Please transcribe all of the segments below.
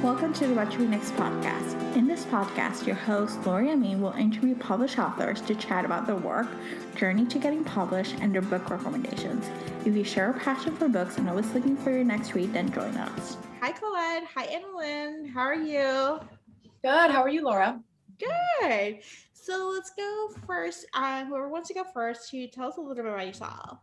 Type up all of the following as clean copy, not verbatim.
Welcome to the What to Read Next podcast. In this podcast, your host, Lori Amin, will interview published authors to chat about their work, journey to getting published, and their book recommendations. If you share a passion for books and always looking for your next read, then join us. Hi, Colette. Hi, Annalyn. How are you? Good. How are you, Laura? Good. So let's go first. Whoever wants to go first, to tell us a little bit about yourself.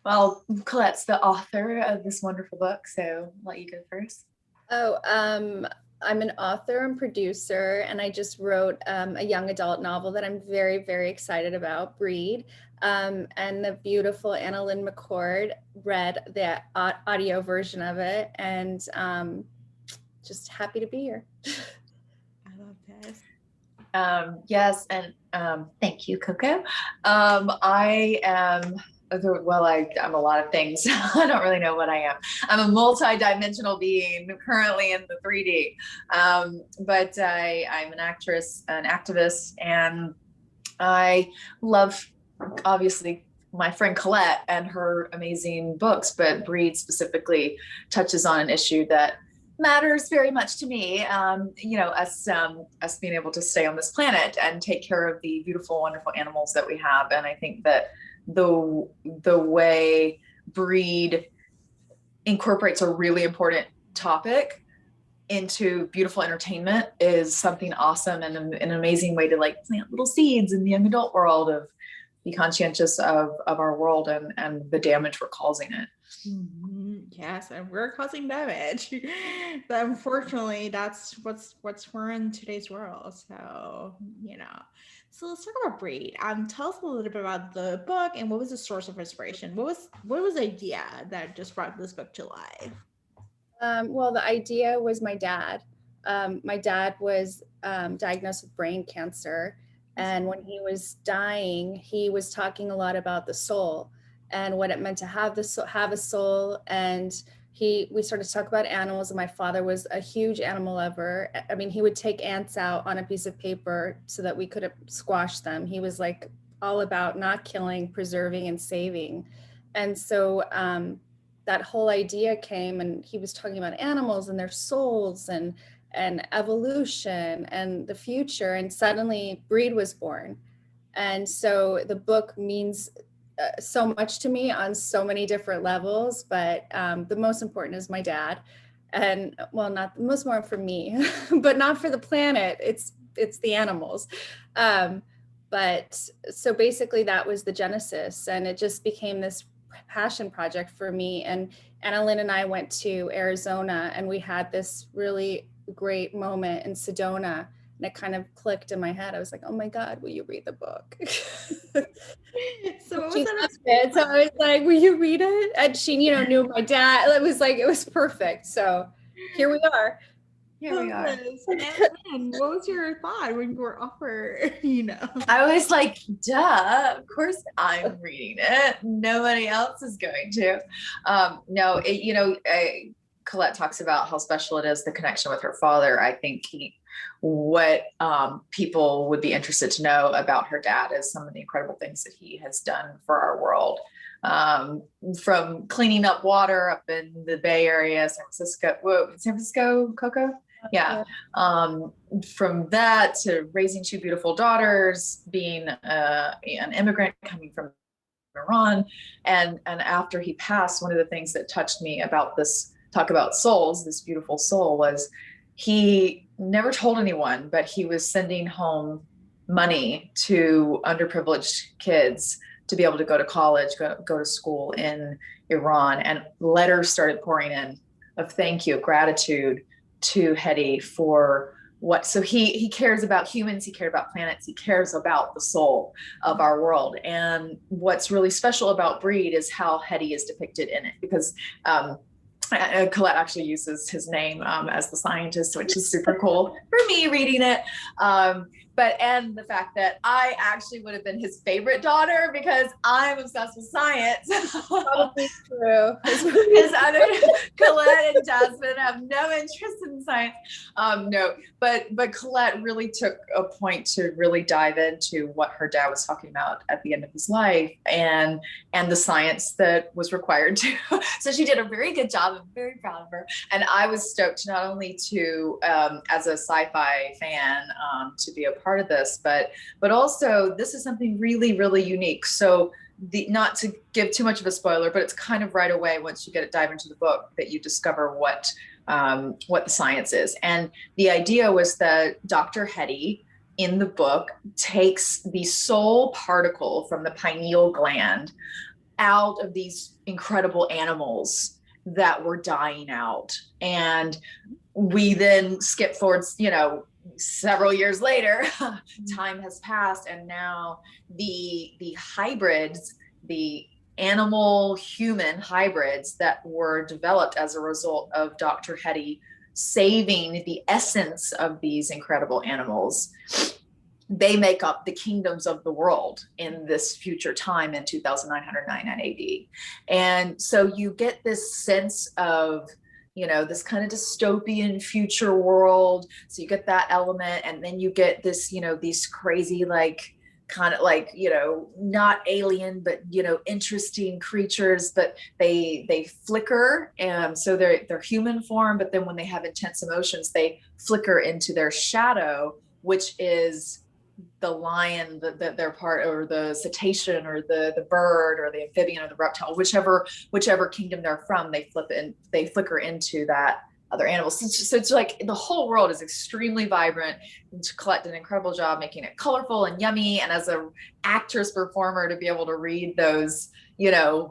Well, Colette's the author of this wonderful book, so I'll let you go first. I'm an author and producer, and I just wrote a young adult novel that I'm very, very excited about, Breed. And the beautiful Annalyn McCord read the audio version of it, and just happy to be here. I love this. Yes, and thank you, Coco. I am... I'm a lot of things. I don't really know what I am. I'm a multi-dimensional being currently in the 3D. But I'm an actress, an activist, and I love, obviously, my friend Colette and her amazing books, but Breed specifically touches on an issue that matters very much to me. Us being able to stay on this planet and take care of the beautiful, wonderful animals that we have. And I think that the way Breed incorporates a really important topic into beautiful entertainment is something awesome and an amazing way to plant little seeds in the young adult world of be conscientious of our world and the damage we're causing it. Mm-hmm. Yes, and we're causing damage. But unfortunately, that's what's we're in today's world. So, So let's talk about Breed. Tell us a little bit about the book and what was the source of inspiration? What was the idea that just brought this book to life? Well, the idea was my dad. My dad was diagnosed with brain cancer. And when he was dying, he was talking a lot about the soul and what it meant to have a soul. And we started to talk about animals, and my father was a huge animal lover. I mean, he would take ants out on a piece of paper so that we could squash them. He was all about not killing, preserving, and saving. And so that whole idea came, and he was talking about animals and their souls and evolution and the future. And suddenly Breed was born. And so the book means so much to me on so many different levels, but the most important is my dad. And not the most important for me, but not for the planet. It's the animals. But so basically that was the genesis, and it just became this passion project for me. And Annalyn and I went to Arizona, and we had this really great moment in Sedona, and it kind of clicked in my head. I was like, oh my God, will you read the book? So what was that? So I was like, will you read it? And she, knew my dad. It was perfect. So here we are. And what was your thought when you were offered, I was like, duh, of course I'm reading it. Nobody else is going to. Colette talks about how special it is, the connection with her father. I think what people would be interested to know about her dad is some of the incredible things that he has done for our world. From cleaning up water up in the Bay Area, San Francisco, Coco? Yeah. From that to raising two beautiful daughters, being an immigrant coming from Iran. And after he passed, one of the things that touched me about this talk about souls, this beautiful soul, was he never told anyone, but he was sending home money to underprivileged kids to be able to go to college, go to school in Iran. And letters started pouring in of thank you, gratitude to Hedy for so he cares about humans, he cares about planets, he cares about the soul of our world. And what's really special about Breed is how Hedy is depicted in it, because Colette actually uses his name as the scientist, which is super cool for me reading it. And the fact that I actually would have been his favorite daughter because I'm obsessed with science. Probably true. Because Colette and Jasmine have no interest in science. But Colette really took a point to really dive into what her dad was talking about at the end of his life and the science that was required to. So she did a very good job I'm very proud of her. And I was stoked not only to, as a sci-fi fan, to be a part of this, but also this is something really, really unique. So not to give too much of a spoiler, but it's kind of right away once you dive into the book that you discover what the science is. And the idea was that Dr. Hetty in the book takes the soul particle from the pineal gland out of these incredible animals that were dying out. And we then skip forward, several years later, time has passed, and now the hybrids, the animal human hybrids that were developed as a result of Dr. Hetty saving the essence of these incredible animals, they make up the kingdoms of the world in this future time in 2999 AD. And so you get this sense of, this kind of dystopian future world. So you get that element, and then you get this, these crazy, not alien, but, interesting creatures, but they flicker. And so they're human form, but then when they have intense emotions, they flicker into their shadow, which is the lion, their part, or the cetacean, or the bird, or the amphibian, or the reptile, whichever kingdom they're from, they flicker into that other animals. So it's like the whole world is extremely vibrant. Colette did an incredible job making it colorful and yummy. And as an actress performer, to be able to read those,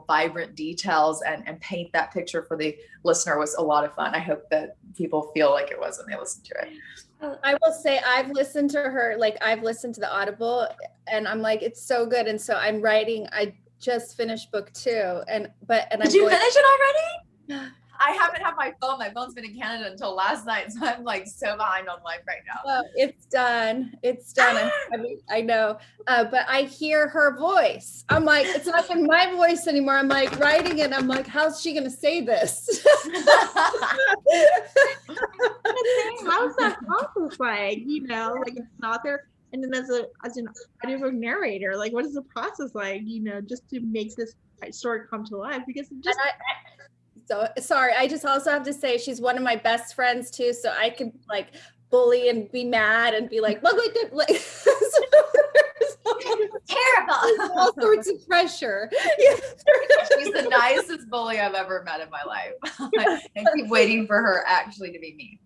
vibrant details and paint that picture for the listener was a lot of fun. I hope that people feel like it was when they listen to it. I will say I've listened to her, I've listened to the Audible, and I'm like, it's so good. And so I'm writing, I just finished book 2. Did you finish it already? I haven't had my phone. My phone's been in Canada until last night. So I'm so behind on life right now. Well, it's done. I know. But I hear her voice. I'm like, it's not even my voice anymore. I'm like writing it. I'm like, how's she going to say this? How's that process like? It's not there. And then as an audiobook narrator, what is the process like, just to make this story come to life? Because it just... So sorry, I just also have to say she's one of my best friends too. So I can bully and be mad and be like, look, terrible. All sorts of pressure. She's the nicest bully I've ever met in my life. I keep waiting for her actually to be mean.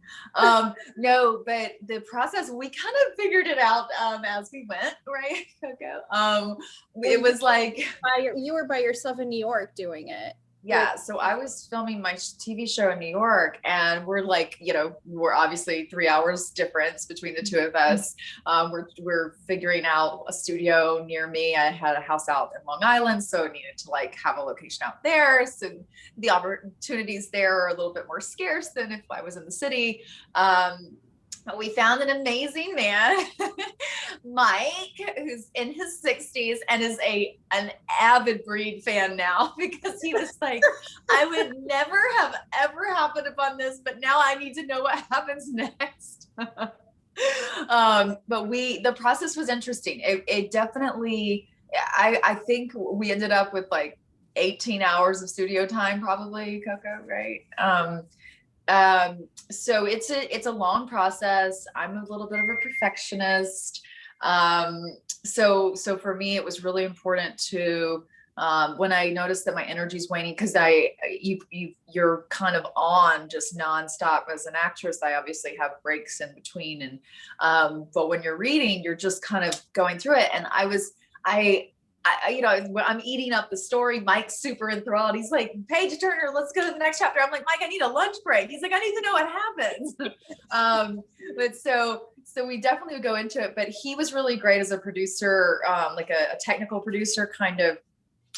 No, but the process, we kind of figured it out as we went, right, Coco? It was you were by yourself in New York doing it. Yeah, so I was filming my TV show in New York, and we're we're obviously 3 hours difference between the two of us. We're figuring out a studio near me. I had a house out in Long Island, so I needed to have a location out there. So the opportunities there are a little bit more scarce than if I was in the city. We found an amazing man, Mike, who's in his 60s and is an avid Breed fan now, because he was like, I would never have ever happened upon this, but now I need to know what happens next. But the process was interesting. It definitely, I think we ended up with 18 hours of studio time, probably, Coco, right? So it's a long process. I'm a little bit of a perfectionist. So for me, it was really important to, when I noticed that my energy's waning, because you're kind of on just nonstop as an actress. I obviously have breaks in between, and but when you're reading, you're just kind of going through it. And I'm eating up the story. Mike's super enthralled. He's like, Paige Turner, let's go to the next chapter. I'm like, Mike, I need a lunch break. He's like, I need to know what happens. But so we definitely would go into it, but he was really great as a producer, a technical producer, kind of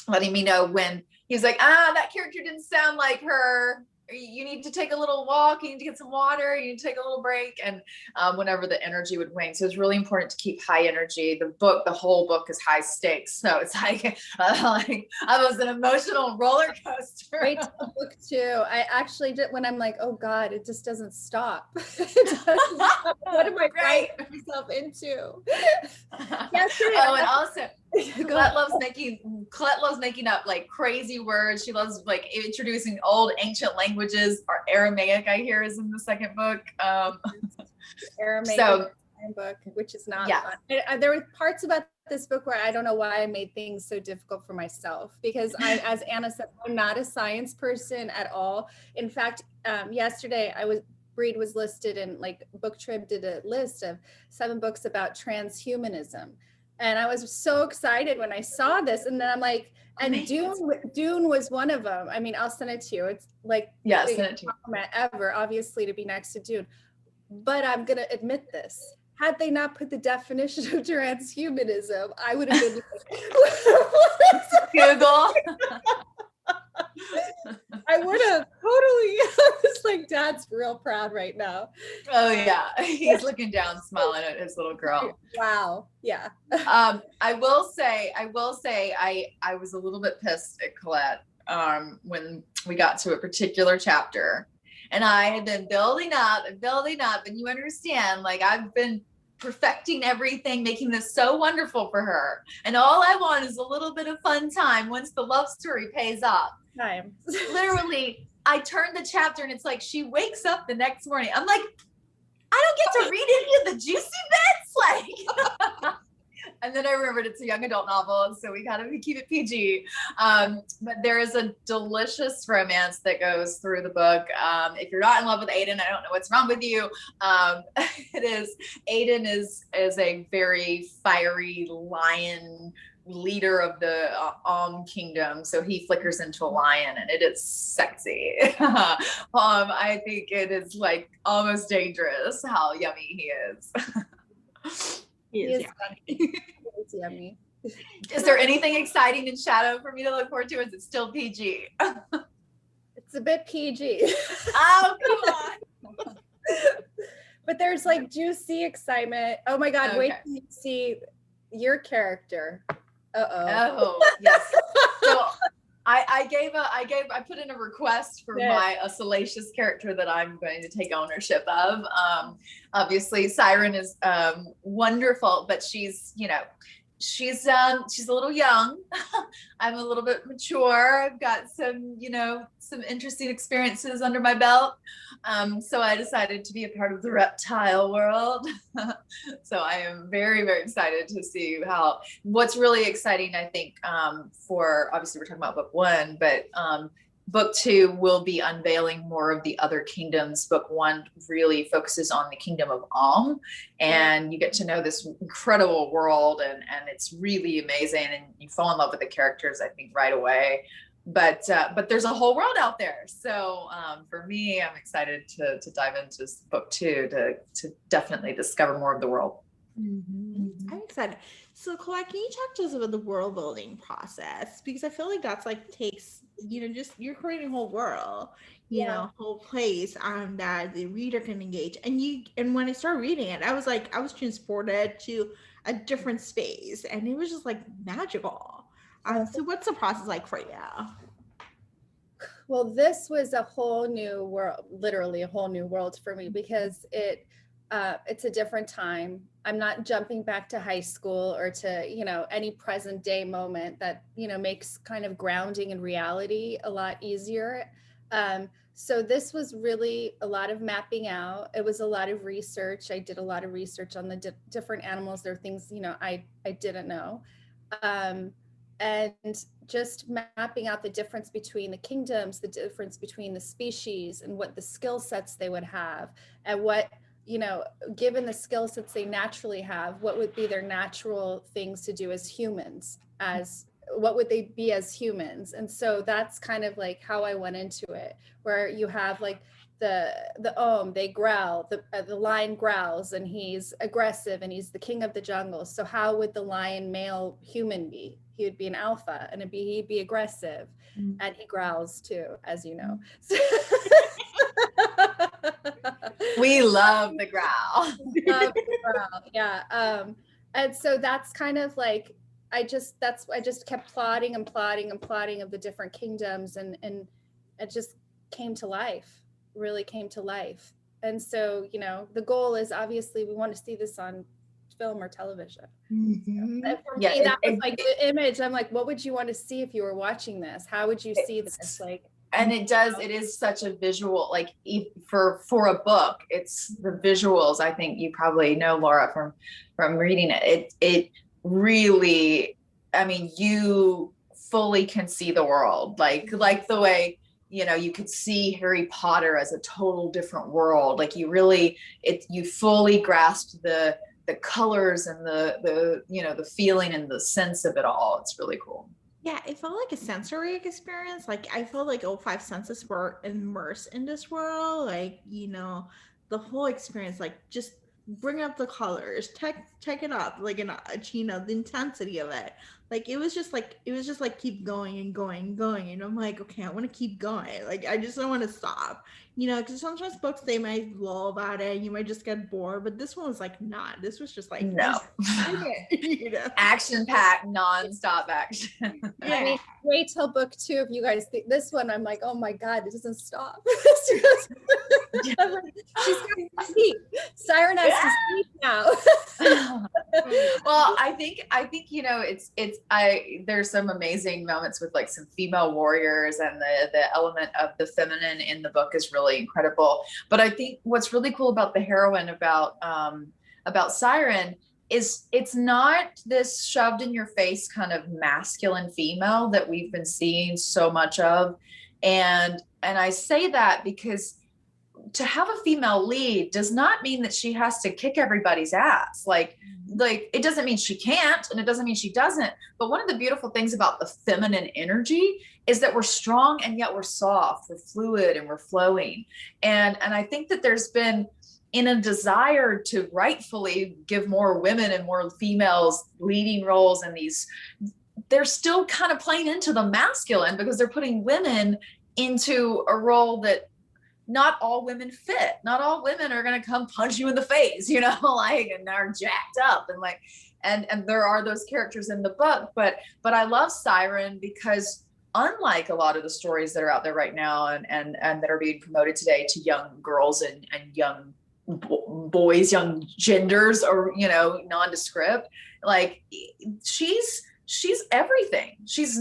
letting me know when he's like, that character didn't sound like her. You need to take a little walk. You need to get some water. You need to take a little break. And whenever the energy would wane. So it's really important to keep high energy. The whole book is high stakes. So it's I was an emotional roller coaster. Wait till book 2. I actually did, when I'm like, oh God, it just doesn't stop. What am I writing myself into? Yes. Oh, and also Colette loves making up like crazy words. She loves like introducing old ancient languages. Or Aramaic, I hear, is in the second book. Aramaic book, which is not fun. There were parts about this book where I don't know why I made things so difficult for myself, because as Anna said, I'm not a science person at all. In fact, yesterday Breed was listed in, like, Book Trib did a list of 7 books about transhumanism. And I was so excited when I saw this. And then I'm like, and Dune was one of them. I mean, I'll send it to you. It's like, yeah, send it to compliment ever, obviously, to be next to Dune. But I'm going to admit this. Had they not put the definition of transhumanism, I would have been like, Google. I would have totally. I was like, Dad's real proud right now. Oh yeah, he's looking down, smiling at his little girl. Wow. Yeah. I will say, I was a little bit pissed at Colette when we got to a particular chapter, and I had been building up, and you understand, like, I've been perfecting everything, making this so wonderful for her, and all I want is a little bit of fun time once the love story pays off. Literally, I turned the chapter and it's like she wakes up the next morning. I'm like, I don't get to read any of the juicy bits, like. And then I remembered it's a young adult novel, so we gotta keep it PG. But there is a delicious romance that goes through the book. If you're not in love with Aiden, I don't know what's wrong with you. Aiden is a very fiery lion leader of the kingdom, so he flickers into a lion, and it is sexy. I think it is like almost dangerous how yummy he is. He is yummy. Is there anything exciting in Shadow for me to look forward to? Is it still PG? It's a bit PG. Oh, come on. But there's like juicy excitement. Oh my God, wait till you see your character. Oh, yes. So I put in a request for a salacious character that I'm going to take ownership of. Obviously Siren is wonderful, but she's a little young. I'm a little bit mature. I've got some interesting experiences under my belt. So I decided to be a part of the reptile world. So I am very, very excited to see what's really exciting, I think, for, obviously we're talking about book 1, but book 2 will be unveiling more of the other kingdoms. Book 1 really focuses on the kingdom of and you get to know this incredible world, and it's really amazing, and you fall in love with the characters, I think, right away. But there's a whole world out there. So for me, I'm excited to dive into book 2 to definitely discover more of the world. Mm-hmm. I'm excited. So Colette, can you talk to us about the world building process? Because I feel like that's like takes, just you're creating a whole world, whole place that the reader can engage. And when I started reading it, I was transported to a different space, and it was just like magical. So what's the process like for you? Well, this was a whole new world, literally a whole new world for me, because it's a different time. I'm not jumping back to high school or to, any present day moment that, makes kind of grounding in reality a lot easier. So this was really a lot of mapping out. It was a lot of research. I did a lot of research on the different animals. There are things, I didn't know. And just mapping out the difference between the kingdoms, the difference between the species, and what the skill sets they would have, and what, given the skill sets they naturally have, what would be their natural things to do as humans, what would they be as humans? And so that's kind of like how I went into it, where you have like they growl, the lion growls, and he's aggressive, and he's the king of the jungle. So how would the lion male human be? He would be an alpha, and he'd be aggressive, and he growls too, as you know. We love the growl. Yeah. And so that's kind of like, I just kept plotting of the different kingdoms, and it just came to life, really came to life. And so, the goal is, obviously we want to see this on film or television. Mhm. And for me, that was like the image. I'm like, what would you want to see if you were watching this? How would you see this? Like, and it is such a visual, like for a book, it's the visuals. I think you probably know, Laura, from reading it. It really, I mean, you fully can see the world, like the way, you know, you could see Harry Potter as a total different world. Like you fully grasped the colors and the you know, the feeling and the sense of it all. It's really cool. Yeah, it felt like a sensory experience. Like I felt like all five senses were immersed in this world. Like, you know, the whole experience, like just bring up the colors, check it up, like you know, the intensity of it. Like it was just like keep going and going and going. And I'm like, okay, I want to keep going. Like I just don't want to stop. You know, because sometimes books they might lull about it, you might just get bored. But this one was like not. This was just like no, you know? Action-packed, non-stop action. Yeah. I mean, wait till book 2 if you guys think this one. I'm like, oh my god, it doesn't stop. She's got to speak. Siren has to speak now. Well, I think you know, there's some amazing moments with like some female warriors, and the element of the feminine in the book is really incredible. But I think what's really cool about the heroine, about Siren, is it's not this shoved in your face kind of masculine female that we've been seeing so much of. And I say that because to have a female lead does not mean that she has to kick everybody's ass. Like it doesn't mean she can't, and it doesn't mean she doesn't. But one of the beautiful things about the feminine energy is that we're strong, and yet we're soft, we're fluid, and we're flowing. And I think that there's been, in a desire to rightfully give more women and more females leading roles in these, they're still kind of playing into the masculine, because they're putting women into a role that not all women fit. Not all women are going to come punch you in the face, you know, like, and are jacked up, and like, and there are those characters in the book, but I love Siren because unlike a lot of the stories that are out there right now and that are being promoted today to young girls and young boys, young genders, or, you know, nondescript, like she's everything. She's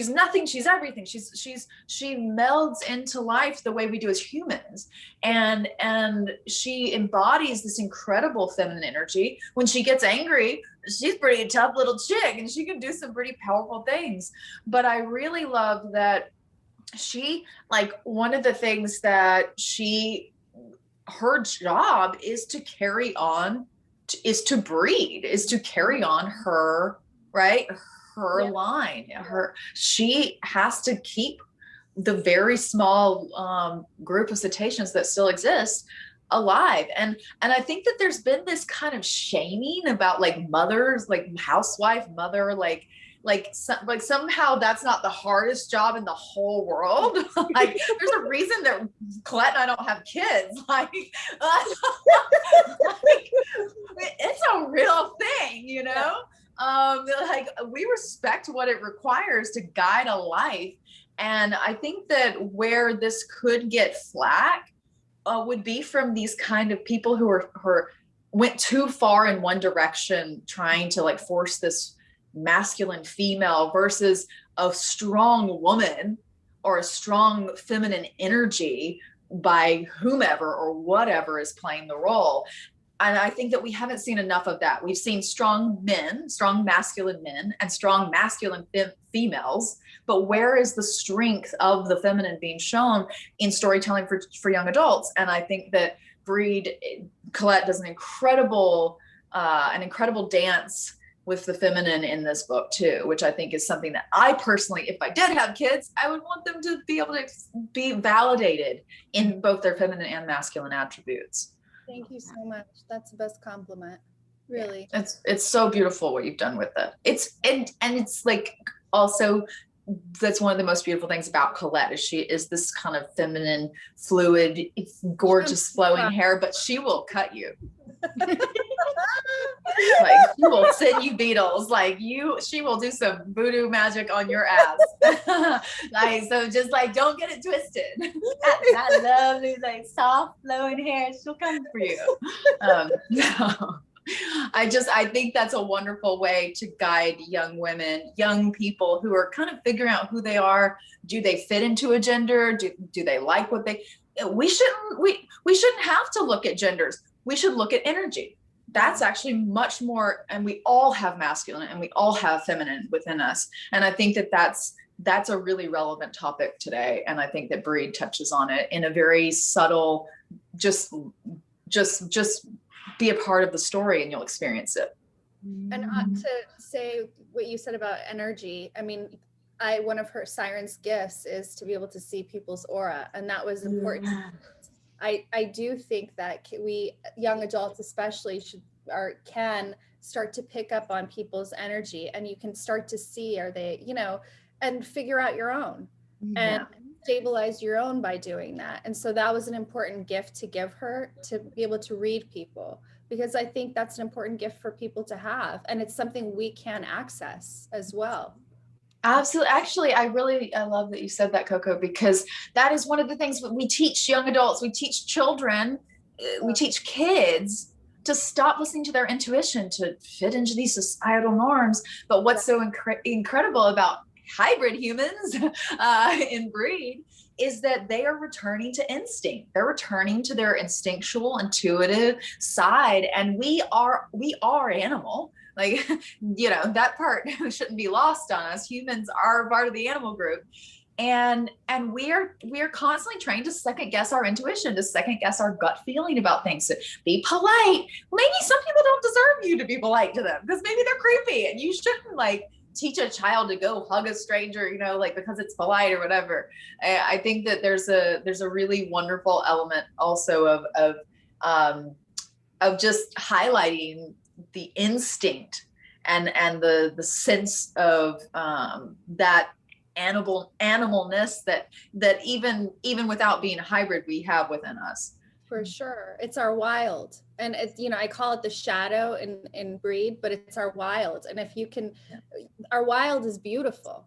nothing. She's everything. She melds into life the way we do as humans. And she embodies this incredible feminine energy. When she gets angry, she's a pretty tough little chick, and she can do some pretty powerful things. But I really love that she, like, one of the things that her job is to carry on, is to breed, is to carry on her, right? Her line, she has to keep the very small group of cetaceans that still exist alive. And I think that there's been this kind of shaming about like mothers, like housewife mother, like somehow that's not the hardest job in the whole world. Like there's a reason that Colette and I don't have kids. Like, like it's a real thing, you know? Like we respect what it requires to guide a life. And I think that where this could get flack would be from these kind of people who went too far in one direction, trying to like force this masculine female versus a strong woman or a strong feminine energy by whomever or whatever is playing the role. And I think that we haven't seen enough of that. We've seen strong men, strong masculine men, and strong masculine females. But where is the strength of the feminine being shown in storytelling for young adults? And I think that Colette does an incredible dance with the feminine in this book too, which I think is something that I personally, if I did have kids, I would want them to be able to be validated in both their feminine and masculine attributes. Thank you so much. That's the best compliment. Really. It's so beautiful what you've done with it. It's like also that's one of the most beautiful things about Colette is she is this kind of feminine, fluid, gorgeous flowing hair, but she will cut you. Like she will send you beetles, like she will do some voodoo magic on your ass. Like, so just like don't get it twisted. That lovely, like soft flowing hair, she'll come for you. No. I think that's a wonderful way to guide young women, young people who are kind of figuring out who they are. Do they fit into a gender? Do they like what we shouldn't have to look at genders. We should look at energy. That's actually much more, and we all have masculine and we all have feminine within us. And I think that that's a really relevant topic today. And I think that Breed touches on it in a very subtle, just be a part of the story and you'll experience it. And to say what you said about energy, I mean, one of her Siren's gifts is to be able to see people's aura, and that was important. I do think that we young adults especially can start to pick up on people's energy, and you can start to see, are they, and figure out your own and stabilize your own by doing that. And so that was an important gift to give her, to be able to read people, because I think that's an important gift for people to have, and it's something we can access as well. Absolutely. Actually, I love that you said that, Coco, because that is one of the things we teach young adults, we teach children, we teach kids to stop listening to their intuition, to fit into these societal norms. But what's so incredible about hybrid humans in Breed is that they are returning to instinct. They're returning to their instinctual, intuitive side. And we are animal. Like, that part shouldn't be lost on us. Humans are part of the animal group. And we are constantly trained to second guess our intuition, to second guess our gut feeling about things, to be polite. Maybe some people don't deserve you to be polite to them because maybe they're creepy, and you shouldn't teach a child to go hug a stranger, because it's polite or whatever. I think that there's a really wonderful element also of just highlighting the instinct and the sense of that animalness that even without being a hybrid we have within us. For sure. It's our wild. And it's, I call it the shadow in Breed, but it's our wild. And if you can, our wild is beautiful.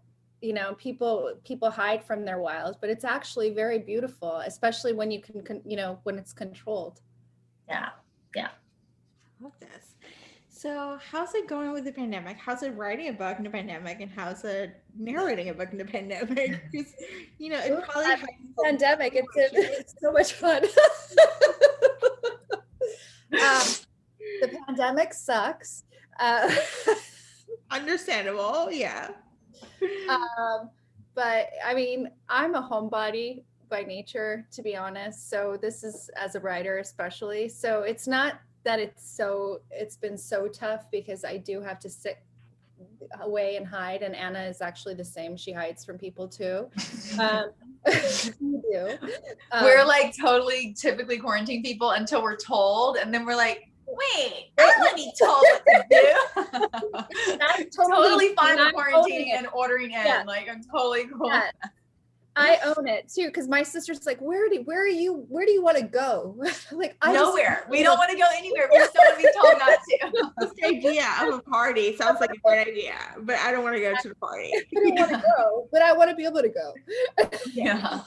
People hide from their wild, but it's actually very beautiful, especially when you can, when it's controlled. Yeah. I love this. So how's it going with the pandemic? How's it writing a book in the pandemic, and how's it narrating a book in the pandemic? Because, it probably pandemic, it's so much fun. The pandemic sucks. Understandable, yeah. But I mean, I'm a homebody by nature, to be honest. So this is, as a writer especially. So it's not that it's been so tough, because I do have to sit away and hide, and Anna is actually the same. She hides from people too. We do. We're totally typically quarantine people until we're told, and then we're like, wait, I want to be told what to do. I'm totally fine with quarantining and ordering in. Yeah. I'm totally cool. Yeah. I own it too, because my sister's like, where do you want to go? Nowhere. We don't want to go anywhere. We just don't want to be told not to. This idea of a party sounds like a great idea, but I don't want to go to the party. I don't want to go, but I want to be able to go. Yeah.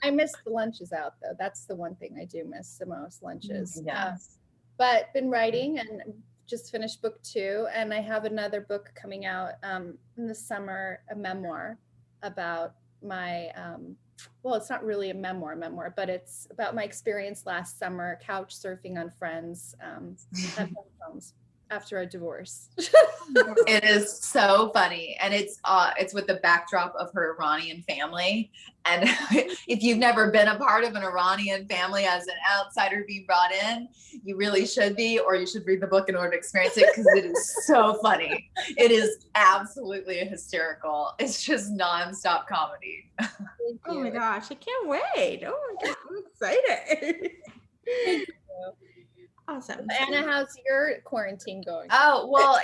I miss the lunches out though. That's the one thing I do miss the most, lunches. Yes. But been writing and just finished book 2, and I have another book coming out in the summer, a memoir about my well, it's not really a memoir, but it's about my experience last summer couch surfing on friends at homes after a divorce. It is so funny, and it's with the backdrop of her Iranian family. And if you've never been a part of an Iranian family as an outsider being brought in, you really should be, or you should read the book in order to experience it, because it is so funny. It is absolutely hysterical. It's just nonstop comedy. Oh my gosh, I can't wait. Oh my God, I'm excited. Thank you. Awesome. Anna, how's your quarantine going? Oh, well,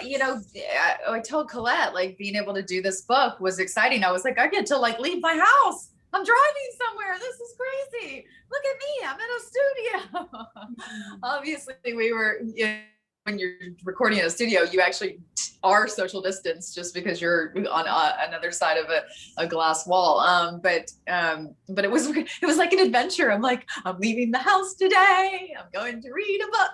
I told Colette, being able to do this book was exciting. I was like, I get to leave my house. I'm driving somewhere. This is crazy. Look at me. I'm in a studio. Obviously we were, when you're recording in a studio, you actually are social distance just because you're on another side of a glass wall. But it was like an adventure. I'm like, I'm leaving the house today. I'm going to read a book.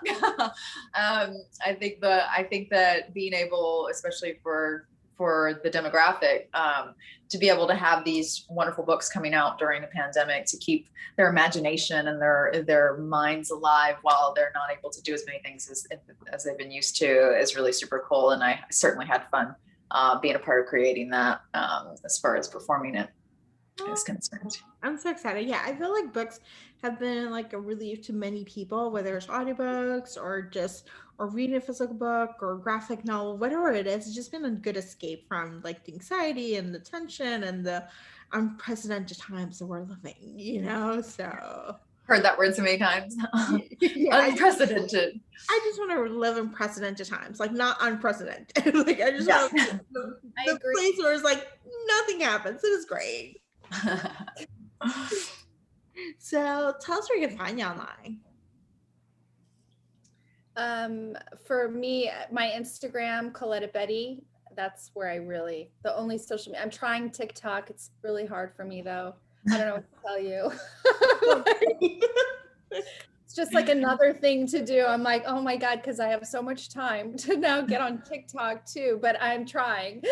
I think that being able, especially for the demographic, to be able to have these wonderful books coming out during the pandemic to keep their imagination and their minds alive while they're not able to do as many things as they've been used to is really super cool. And I certainly had fun being a part of creating that as far as performing it is concerned. I'm so excited. Yeah, I feel like books have been like a relief to many people, whether it's audiobooks or reading a physical book or graphic novel, whatever it is. It's just been a good escape from like the anxiety and the tension and the unprecedented times that we're living, so. Heard that word so many times. Yeah, unprecedented. I just want to live in precedented times, like not unprecedented. Like I just want the place where it's like nothing happens. It is great. So tell us where you can find you online. For me, my Instagram, Coletta Betty. That's where the only social media. I'm trying TikTok. It's really hard for me though. I don't know what to tell you. It's just like another thing to do. I'm like, oh my God, because I have so much time to now get on TikTok too, but I'm trying.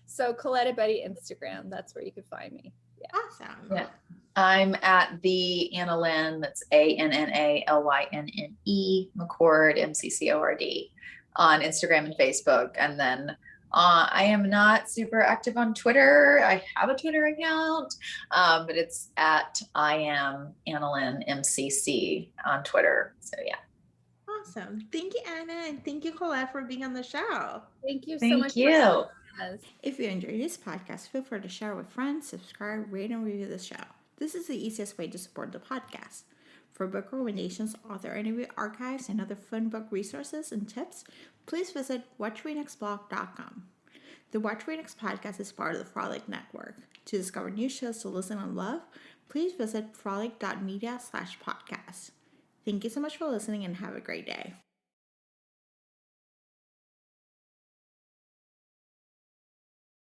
So Coletta Betty Instagram, that's where you can find me. Yeah. Awesome. Yeah. I'm at the Anna Lynn, that's ANNALYNNE McCord, MCCORD on Instagram and Facebook. And then I am not super active on Twitter. I have a Twitter account, but it's at I am Anna Lynn MCC on Twitter. So yeah. Awesome. Thank you, Anna, and thank you, Colette, for being on the show. Thank you so much. Thank you. If you enjoyed this podcast, feel free to share with friends, subscribe, rate, and review the show. This is the easiest way to support the podcast. For book recommendations, author interview archives, and other fun book resources and tips, please visit WhatchWeNextBlog.com. The Watch We Next podcast is part of the Frolic Network. To discover new shows to listen and love, please visit frolic.media/podcast. Thank you so much for listening and have a great day.